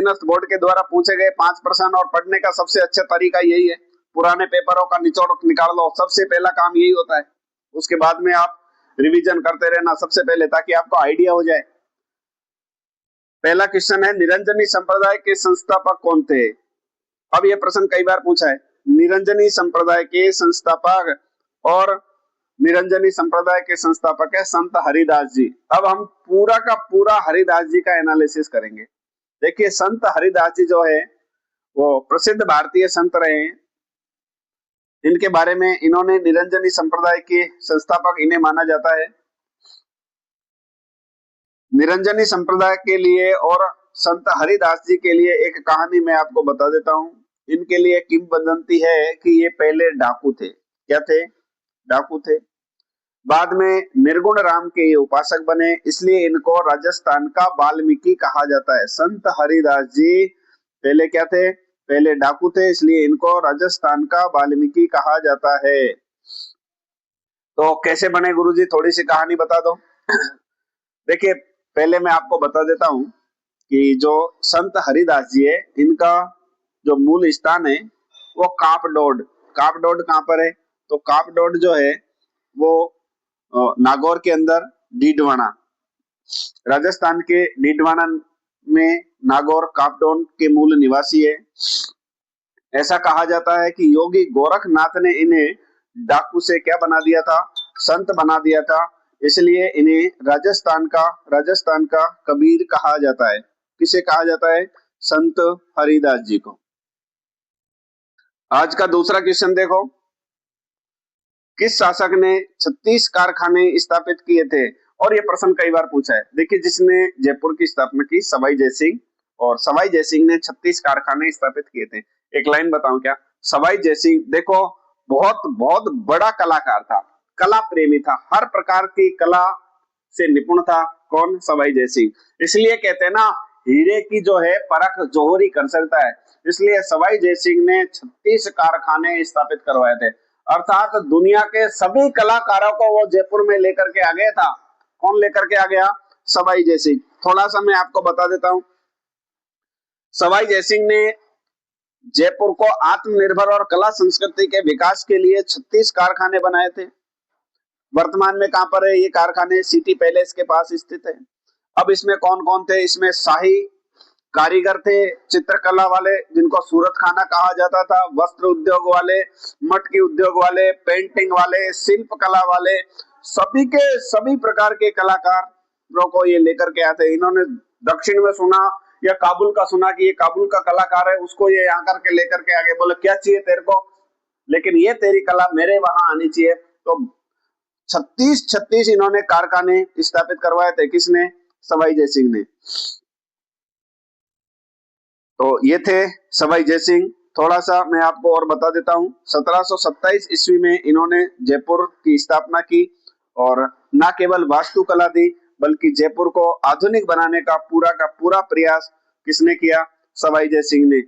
Board के द्वारा पूछे गए 5 प्रश्न और पढ़ने का सबसे अच्छा तरीका यही है, पुराने पेपरों का निचोड़ निकाल लो, सबसे पहला काम यही होता है। उसके बाद में आप रिवीजन करते रहना सबसे पहले, ताकि आपको आइडिया हो जाए। पहला क्वेश्चन है, निरंजनी संप्रदाय के संस्थापक कौन थे? अब यह प्रश्न कई बार पूछा है। निरंजनी संप्रदाय के संस्थापक और निरंजनी संप्रदाय के संस्थापक है संत हरिदास जी। अब हम पूरा का पूरा हरिदास जी का एनालिसिस करेंगे। देखिए, संत हरिदास जी जो है वो प्रसिद्ध भारतीय संत रहे हैं। इनके बारे में, इन्होंने निरंजनी संप्रदाय के संस्थापक इन्हें माना जाता है। निरंजनी संप्रदाय के लिए और संत हरिदास जी के लिए एक कहानी मैं आपको बता देता हूं। इनके लिए किंवदंती है कि ये पहले डाकू थे। क्या थे? डाकू थे। बाद में निर्गुण राम के ये उपासक बने, इसलिए इनको राजस्थान का वाल्मीकि कहा जाता है। संत हरिदास जी पहले क्या थे? पहले डाकू थे, इसलिए इनको राजस्थान का वाल्मीकि कहा जाता है। तो कैसे बने गुरुजी, थोड़ी सी कहानी बता दो। देखिए, पहले मैं आपको बता देता हूं कि जो संत हरिदास जी है, इनका जो मूल स्थान है वो कापडोड। कापडोड कहाँ पर है? तो कापडोड जो है वो नागौर के अंदर डीडवाना, राजस्थान के डीडवाना में नागौर कापडोड के मूल निवासी है। ऐसा कहा जाता है कि योगी गोरखनाथ ने इन्हें डाकू से क्या बना दिया था? संत बना दिया था। इसलिए इन्हें राजस्थान का कबीर कहा जाता है। किसे कहा जाता है? संत हरिदास जी को। आज का दूसरा क्वेश्चन देखो, किस शासक ने 36 कारखाने स्थापित किए थे? और ये प्रश्न कई बार पूछा है। देखिए, जिसने जयपुर की स्थापना की, सवाई जयसिंह, और सवाई जयसिंह ने 36 कारखाने स्थापित किए थे। एक लाइन बताऊं क्या? सवाई जयसिंह देखो बहुत बहुत बड़ा कलाकार था, कला प्रेमी था, हर प्रकार की कला से निपुण था। कौन? सवाई जयसिंह। इसलिए कहते हैं ना, हीरे की जो है परख जौहरी कर सकता है। इसलिए सवाई जयसिंह ने 36 कारखाने स्थापित करवाए थे, अर्थात दुनिया के सभी कलाकारों को वो जयपुर में लेकर के आ गया था। कौन लेकर के आ गया? सवाई जयसिंह। थोड़ा सा मैं आपको बता देता हूं। सवाई जयसिंह ने जयपुर को आत्मनिर्भर और कला संस्कृति के विकास के लिए 36 कारखाने बनाए थे। वर्तमान में कहां पर है ये कारखाने? सिटी पैलेस के पास स्थित है। अब इसमें कौन कौन थे? इसमें शाही कारीगर थे, चित्रकला वाले जिनको सूरत खाना कहा जाता था, वस्त्र उद्योग वाले, मटकी उद्योग वाले, पेंटिंग वाले, शिल्प कला वाले, सभी के सभी प्रकार के कलाकारों को ये लेकर के आते। इन्होंने दक्षिण में सुना या काबुल का सुना कि ये काबुल का कलाकार है, उसको ये यहाँ करके लेकर के आगे, बोले क्या चाहिए तेरे को, लेकिन ये तेरी कला मेरे वहां आनी चाहिए। तो 36 इन्होंने कारखाने स्थापित करवाए थे। किसने? सवाई जयसिंह ने। तो ये थे सवाई जयसिंह। थोड़ा सा मैं आपको और बता देता हूं। 1727 ईस्वी में इन्होंने जयपुर की स्थापना की और न केवल वास्तुकला दी, बल्कि जयपुर को आधुनिक बनाने का पूरा प्रयास किसने किया? सवाई जयसिंह ने।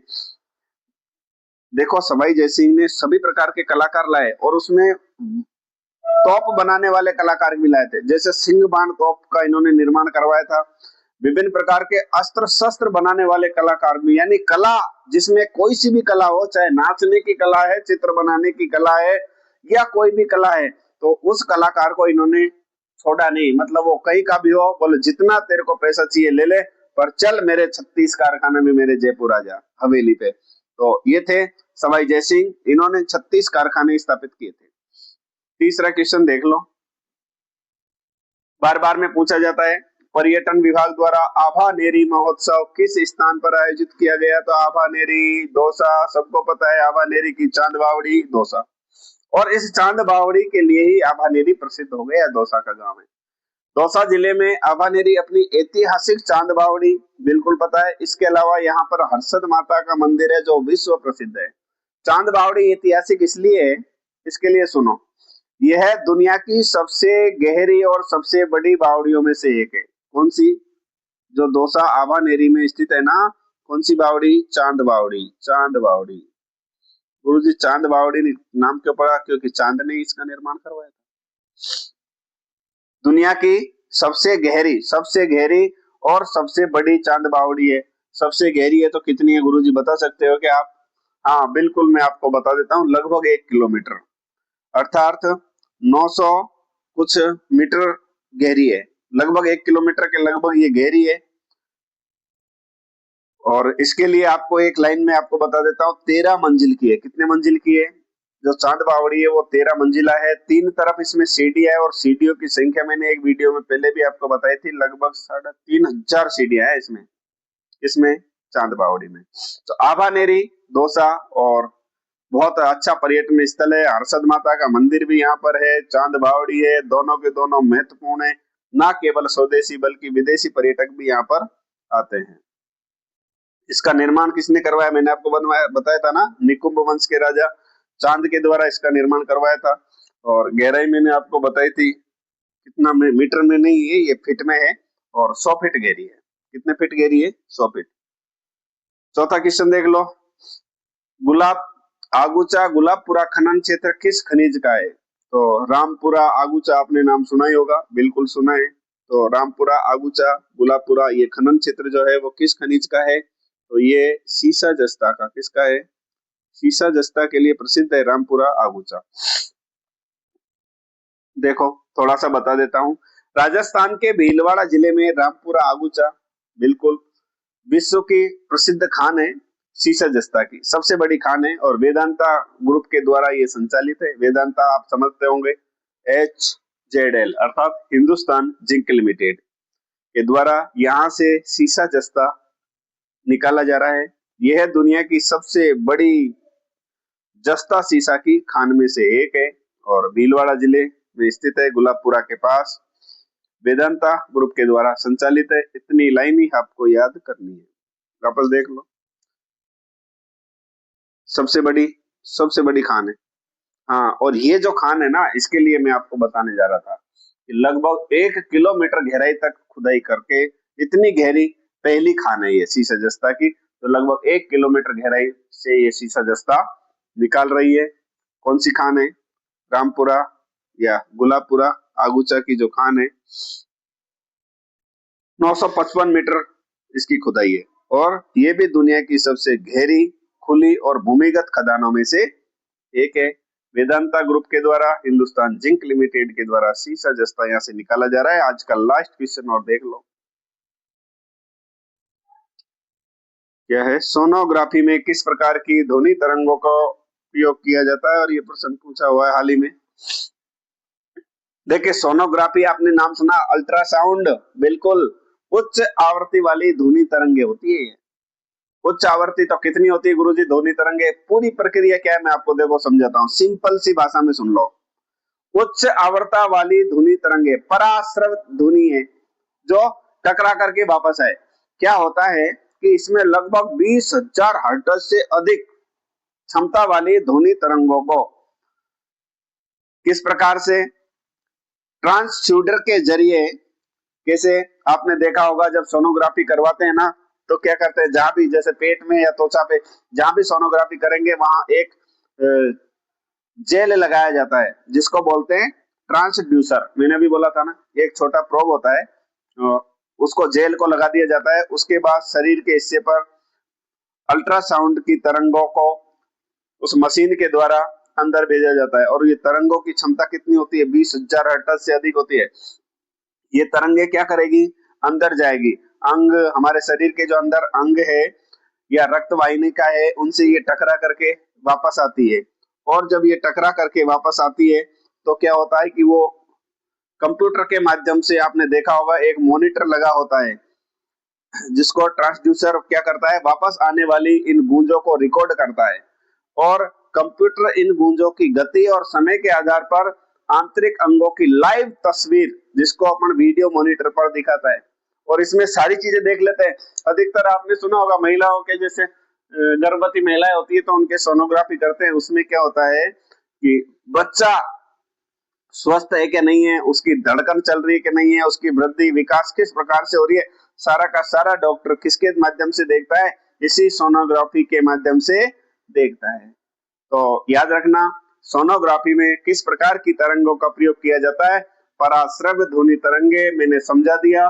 देखो, सवाई जयसिंह ने सभी प्रकार के कलाकार लाए और उसमें तोप बनाने वाले कलाकार भी लाए थे। जैसे सिंह बाण तोप का इन्होंने निर्माण करवाया था। विभिन्न प्रकार के अस्त्र शस्त्र बनाने वाले कलाकार भी, यानी कला जिसमें कोई सी भी कला हो, चाहे नाचने की कला है, चित्र बनाने की कला है, या कोई भी कला है, तो उस कलाकार को इन्होंने छोड़ा नहीं। मतलब वो कहीं का भी हो, बोले जितना तेरे को पैसा चाहिए ले ले, पर चल मेरे 36 कारखाने में मेरे जयपुर आ जा, हवेली पे। तो ये थे सवाई जयसिंह, इन्होंने 36 कारखाने स्थापित किए थे। तीसरा क्वेश्चन देख लो, बार बार में पूछा जाता है, पर्यटन विभाग द्वारा आभानेरी महोत्सव किस स्थान पर आयोजित किया गया? तो आभानेरी दौसा, सबको पता है आभानेरी की चांद बावड़ी दौसा, और इस चांद बावड़ी के लिए ही आभानेरी प्रसिद्ध हो गया। दौसा का गांव है। दौसा जिले में आभानेरी अपनी ऐतिहासिक चांद बावड़ी बिल्कुल पता है। इसके अलावा यहाँ पर हर्षद माता का मंदिर है जो विश्व प्रसिद्ध है। चांद बावड़ी ऐतिहासिक इसलिए है, इसके लिए सुनो, यह दुनिया की सबसे गहरी और सबसे बड़ी बावड़ियों में से एक है। कौन सी? जो दौसा आभानेरी में स्थित है ना, कौन सी बावड़ी? चांद बावड़ी। चांद बावड़ी। गुरुजी चांद बावड़ी नाम क्यों पड़ा? क्योंकि चांद ने इसका निर्माण करवाया था। दुनिया की सबसे गहरी और सबसे बड़ी चांद बावड़ी है सबसे गहरी है तो कितनी है गुरुजी, बता सकते हो क्या आप? हाँ बिल्कुल, मैं आपको बता देता हूँ, लगभग 1 किलोमीटर, अर्थात 900 कुछ मीटर गहरी है। लगभग 1 किलोमीटर के लगभग ये गहरी है। और इसके लिए आपको एक लाइन में आपको बता देता हूँ, 13 मंजिल की है। कितने मंजिल की है? जो चांद बावड़ी है वो 13 मंजिला है। 3 तरफ इसमें सीढ़ियां है और सीढ़ियों की संख्या मैंने एक वीडियो में पहले भी आपको बताई थी, लगभग 3500 सीढ़ियां है इसमें इसमें चांद बावड़ी में। तो आभानेरी दौसा और बहुत अच्छा पर्यटन स्थल है। हर्षद माता का मंदिर भी यहाँ पर है, चांद बावड़ी है, दोनों के दोनों महत्वपूर्ण है। न केवल स्वदेशी बल्कि विदेशी पर्यटक भी यहाँ पर आते हैं। इसका निर्माण किसने करवाया? मैंने आपको बताया था ना, निकुंभ वंश के राजा चांद के द्वारा इसका निर्माण करवाया था। और गहराई मैंने आपको बताई थी, कितना मीटर में नहीं है, ये फीट में है और 100 फीट गहरी है। कितने फीट गहरी है? 100 फीट। चौथा क्वेश्चन देख लो, गुलाब आगुचा गुलाबपुरा खनन क्षेत्र किस खनिज का है? तो रामपुरा आगुचा आपने नाम सुना ही होगा, बिल्कुल सुना है। तो रामपुरा आगुचा गुलाबपुरा ये खनन क्षेत्र जो है वो किस खनिज का है? तो ये सीसा जस्ता का। किसका है? सीसा जस्ता के लिए प्रसिद्ध है रामपुरा आगुचा। देखो थोड़ा सा बता देता हूँ, राजस्थान के भीलवाड़ा जिले में रामपुरा आगुचा बिल्कुल विश्व की प्रसिद्ध खान है। सीसा जस्ता की सबसे बड़ी खान है और वेदांता ग्रुप के द्वारा ये संचालित है। वेदांता आप समझते होंगे, HZL अर्थात हिंदुस्तान जिंक लिमिटेड के द्वारा यहाँ से सीसा जस्ता निकाला जा रहा है। यह दुनिया की सबसे बड़ी जस्ता सीसा की खान में से एक है और भीलवाड़ा जिले में स्थित है, गुलाबपुरा के पास। वेदांता ग्रुप के द्वारा संचालित है। इतनी लाइन ही आपको याद करनी है, वापस देख लो। सबसे बड़ी खान है। हाँ, और ये जो खान है ना, इसके लिए मैं आपको बताने जा रहा था कि लगभग 1 किलोमीटर गहराई तक खुदाई करके, इतनी गहरी पहली खान है ये सीसा जस्ता की। तो लगभग 1 किलोमीटर गहराई से ये सीसा जस्ता निकाल रही है। कौन सी खान है? रामपुरा या गुलाबपुरा आगुचा की जो खान है, 955 मीटर इसकी खुदाई है और ये भी दुनिया की सबसे गहरी खुली और भूमिगत खदानों में से एक है। वेदांता ग्रुप के द्वारा, हिंदुस्तान जिंक लिमिटेड के द्वारा सीसा जस्ता यहाँ से निकाला जा रहा है। आज का लास्ट क्वेश्चन और देख लो, क्या है? सोनोग्राफी में किस प्रकार की ध्वनि तरंगों का उपयोग किया जाता है? और ये प्रश्न पूछा हुआ है हाल ही में। देखिए सोनोग्राफी आपने नाम सुना, अल्ट्रासाउंड, बिल्कुल उच्च आवृत्ति वाली ध्वनि तरंगे होती है। उच्च आवृत्ति तो कितनी होती है गुरुजी ध्वनि तरंगे? पूरी प्रक्रिया क्या है मैं आपको देखो समझाता हूँ, सिंपल सी भाषा में सुन लो। उच्च आवर्ता वाली ध्वनि तरंगे पराश्रव ध्वनि है जो टकरा करके वापस आए। क्या होता है कि इसमें लगभग 20,000 हर्ट्ज से अधिक क्षमता वाली ध्वनि तरंगों को किस प्रकार से ट्रांसड्यूसर के जरिए, कैसे आपने देखा होगा जब सोनोग्राफी करवाते हैं ना, तो क्या करते हैं, जहां भी जैसे पेट में या त्वचा पे जहां भी सोनोग्राफी करेंगे वहां एक जेल लगाया जाता है जिसको बोलते हैं ट्रांसड्यूसर। मैंने भी बोला था ना, एक छोटा प्रोब होता है, उसको जेल को लगा दिया जाता है। उसके बाद शरीर के हिस्से पर अल्ट्रासाउंड की तरंगों को उस मशीन के द्वारा अंदर भेजा जाता है और ये तरंगों की क्षमता कितनी होती है? 20,000 हर्ट्ज से अधिक होती है। ये तरंगे क्या करेगी? अंदर जाएगी। अंग, हमारे शरीर के जो अंदर अंग है या रक्त वाहिनी का है, उनसे ये टकरा करके वापस आती है। और जब ये टकरा करके वापस आती है तो क्या होता है कि वो कंप्यूटर के माध्यम से, आपने देखा होगा एक मॉनिटर लगा होता है जिसको ट्रांसड्यूसर क्या करता है, वापस आने वाली इन गूंजों को रिकॉर्ड करता है और कंप्यूटर इन गूंजों की गति और समय के आधार पर आंतरिक अंगों की लाइव तस्वीर, जिसको अपन वीडियो मॉनिटर पर दिखाता है, और इसमें सारी चीजें देख लेते हैं। अधिकतर आपने सुना होगा महिलाओं के, जैसे गर्भवती महिलाएं होती है तो उनके सोनोग्राफी करते हैं। उसमें क्या होता है कि बच्चा स्वस्थ है क्या नहीं है, उसकी धड़कन चल रही है कि नहीं है, उसकी वृद्धि विकास किस प्रकार से हो रही है, सारा का सारा डॉक्टर किसके माध्यम से देखता है? इसी सोनोग्राफी के माध्यम से देखता है। तो याद रखना, सोनोग्राफी में किस प्रकार की तरंगों का प्रयोग किया जाता है? पराश्रव्य ध्वनि तरंगे मैंने समझा दिया।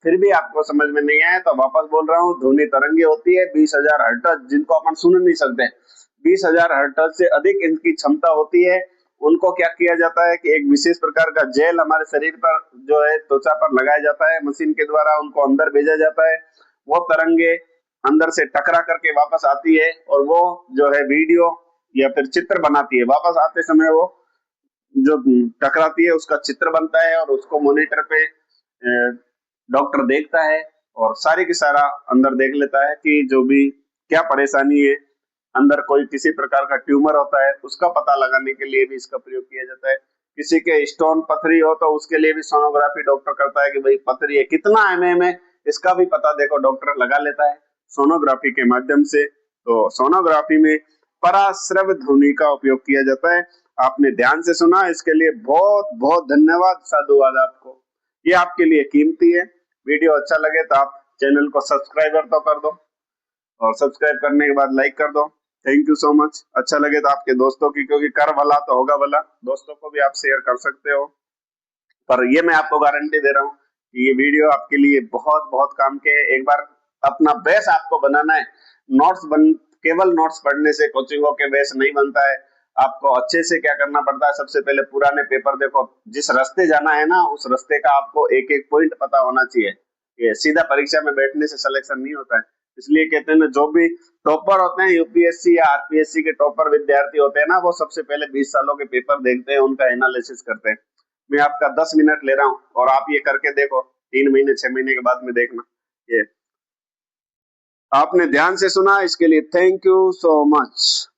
फिर भी आपको समझ में नहीं आया तो वापस बोल रहा हूँ, ध्वनि तरंगे होती है 20,000 हर्ट्ज, जिनको अपन सुन नहीं सकते। 20,000 हर्ट्ज से अधिक इनकी क्षमता होती है। उनको क्या किया जाता है कि एक विशेष प्रकार का जेल हमारे शरीर पर जो है त्वचा पर लगाया जाता है, मशीन के द्वारा उनको अंदर भेजा जाता है। वो तरंगे अंदर से टकरा करके वापस आती है और वो जो है वीडियो या फिर चित्र बनाती है। वापस आते समय वो जो टकराती है उसका चित्र बनता है और उसको मॉनिटर पे डॉक्टर देखता है और सारी की सारा अंदर देख लेता है कि जो भी क्या परेशानी है, अंदर कोई किसी प्रकार का ट्यूमर होता है उसका पता लगाने के लिए भी इसका प्रयोग किया जाता है। किसी के स्टोन पथरी हो तो उसके लिए भी सोनोग्राफी डॉक्टर करता है कि भाई पथरी है कितना एमएम है, इसका भी पता देखो डॉक्टर लगा लेता है सोनोग्राफी के माध्यम से। तो सोनोग्राफी में पराश्रव ध्वनि का उपयोग किया जाता है। आपने ध्यान से सुना, इसके लिए बहुत बहुत धन्यवाद, साधुवाद आपको। ये आपके लिए कीमती है। वीडियो अच्छा लगे तो आप चैनल को सब्सक्राइबर तो कर दो और सब्सक्राइब करने के बाद लाइक कर दो। Thank you so much. अच्छा लगे तो आपके दोस्तों की, क्योंकि कर भला तो होगा भला, दोस्तों को भी आप शेयर कर सकते हो। पर ये मैं आपको गारंटी दे रहा हूँ कि ये वीडियो आपके लिए बहुत बहुत काम के है। एक बार अपना बेस आपको बनाना है। केवल नोट्स पढ़ने से कोचिंगों के बेस नहीं बनता है। आपको अच्छे से क्या करना पड़ता है, सबसे पहले पुराने पेपर देखो, जिस रास्ते जाना है ना उस रास्ते का आपको एक एक पॉइंट पता होना चाहिए। ये सीधा परीक्षा में बैठने से सिलेक्शन नहीं होता है। इसलिए कहते हैं ना, जो भी टॉपर होते हैं यूपीएससी या आरपीएससी के टॉपर विद्यार्थी होते हैं ना, वो सबसे पहले 20 सालों के पेपर देखते हैं, उनका एनालिसिस करते हैं। मैं आपका 10 मिनट ले रहा हूँ और आप ये करके देखो, 3 महीने 6 महीने के बाद में देखना। ये आपने ध्यान से सुना, इसके लिए थैंक यू सो मच।